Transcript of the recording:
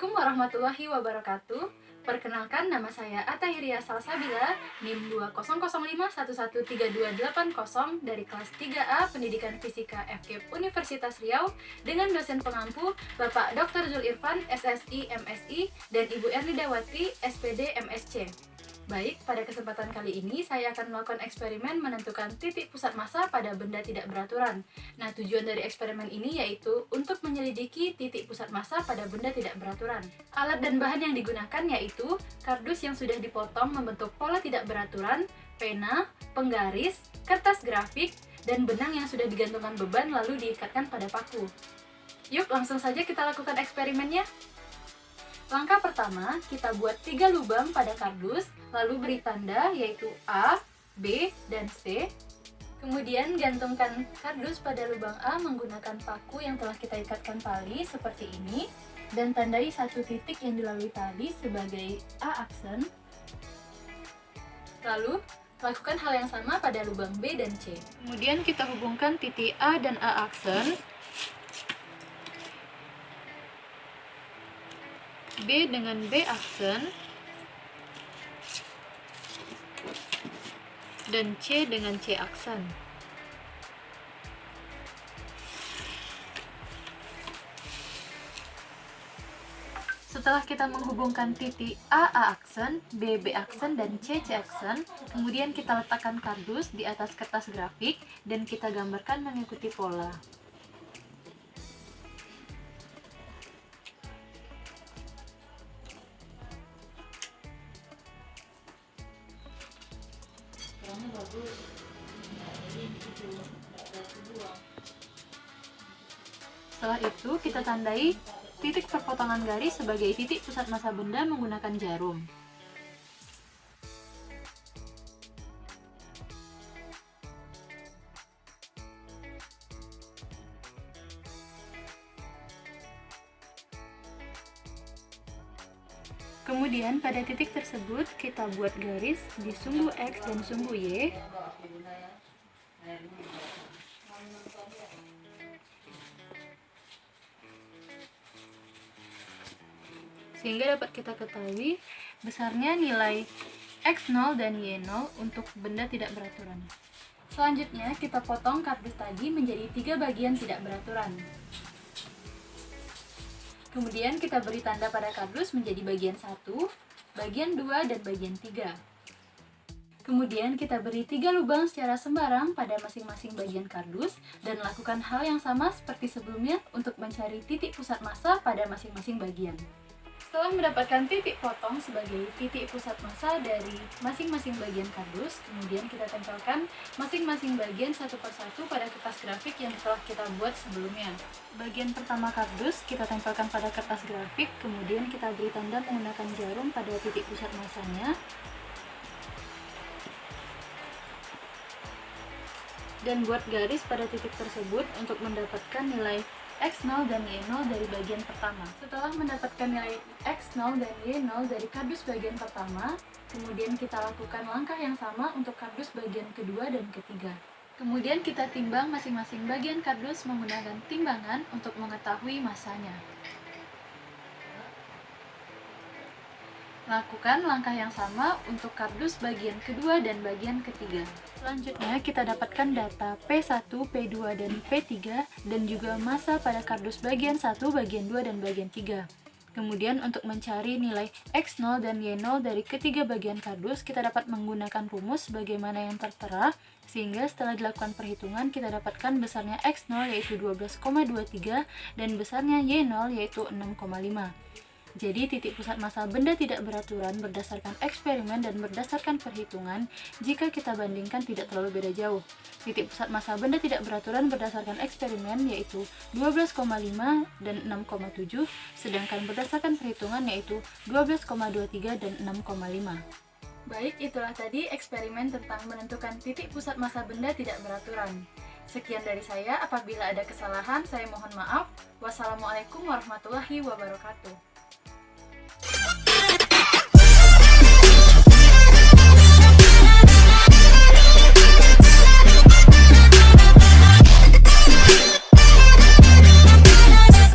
Assalamualaikum warahmatullahi wabarakatuh. Perkenalkan, nama saya Atahiria Salsabila, NIM 20051132880 dari kelas 3A Pendidikan Fisika FKIP Universitas Riau dengan dosen pengampu Bapak Dr. Zul Irfan, SSI, MSI, dan Ibu Erlidawati, SPD, MSc. Baik, pada kesempatan kali ini saya akan melakukan eksperimen menentukan titik pusat massa pada benda tidak beraturan. Nah, tujuan dari eksperimen ini yaitu untuk menyelidiki titik pusat massa pada benda tidak beraturan. Alat dan bahan yang digunakan yaitu kardus yang sudah dipotong membentuk pola tidak beraturan, pena, penggaris, kertas grafik, dan benang yang sudah digantungkan beban lalu diikatkan pada paku. Yuk, langsung saja kita lakukan eksperimennya. Langkah pertama, kita buat 3 lubang pada kardus, lalu beri tanda yaitu A, B, dan C. Kemudian gantungkan kardus pada lubang A menggunakan paku yang telah kita ikatkan tali seperti ini, dan tandai satu titik yang dilalui tali sebagai A aksen. Lalu, lakukan hal yang sama pada lubang B dan C. Kemudian kita hubungkan titik A dan A aksen, B dengan B aksen, dan C dengan C aksen. Setelah kita menghubungkan titik A aksen, B aksen, dan C aksen, kemudian kita letakkan kardus di atas kertas grafik dan kita gambarkan mengikuti pola. Setelah itu, kita tandai titik perpotongan garis sebagai titik pusat massa benda menggunakan jarum. Kemudian pada titik tersebut kita buat garis di sumbu X dan sumbu Y. Sehingga dapat kita ketahui besarnya nilai X0 dan Y0 untuk benda tidak beraturan. Selanjutnya kita potong kardus tadi menjadi 3 bagian tidak beraturan. Kemudian kita beri tanda pada kardus menjadi bagian 1, bagian 2, dan bagian 3. Kemudian kita beri 3 lubang secara sembarang pada masing-masing bagian kardus dan lakukan hal yang sama seperti sebelumnya untuk mencari titik pusat massa pada masing-masing bagian. Setelah mendapatkan titik potong sebagai titik pusat massa dari masing-masing bagian kardus, kemudian kita tempelkan masing-masing bagian satu persatu pada kertas grafik yang telah kita buat sebelumnya. Bagian pertama kardus kita tempelkan pada kertas grafik, kemudian kita beri tanda menggunakan jarum pada titik pusat massanya. Dan buat garis pada titik tersebut untuk mendapatkan nilai X0 dan Y0 dari bagian pertama. Setelah mendapatkan nilai X0 dan Y0 dari kardus bagian pertama, kemudian kita lakukan langkah yang sama untuk kardus bagian kedua dan ketiga. Kemudian kita timbang masing-masing bagian kardus menggunakan timbangan untuk mengetahui massanya. Lakukan langkah yang sama untuk kardus bagian kedua dan bagian ketiga. Selanjutnya kita dapatkan data P1, P2, dan P3 dan juga massa pada kardus bagian 1, bagian 2, dan bagian 3. Kemudian untuk mencari nilai X0 dan Y0 dari ketiga bagian kardus, kita dapat menggunakan rumus sebagaimana yang tertera, sehingga setelah dilakukan perhitungan kita dapatkan besarnya X0 yaitu 12,23 dan besarnya Y0 yaitu 6,5. Jadi titik pusat massa benda tidak beraturan berdasarkan eksperimen dan berdasarkan perhitungan jika kita bandingkan tidak terlalu beda jauh. Titik pusat massa benda tidak beraturan berdasarkan eksperimen yaitu 12,5 dan 6,7, sedangkan berdasarkan perhitungan yaitu 12,23 dan 6,5. Baik, itulah tadi eksperimen tentang menentukan titik pusat massa benda tidak beraturan. Sekian dari saya, apabila ada kesalahan saya mohon maaf. Wassalamualaikum warahmatullahi wabarakatuh.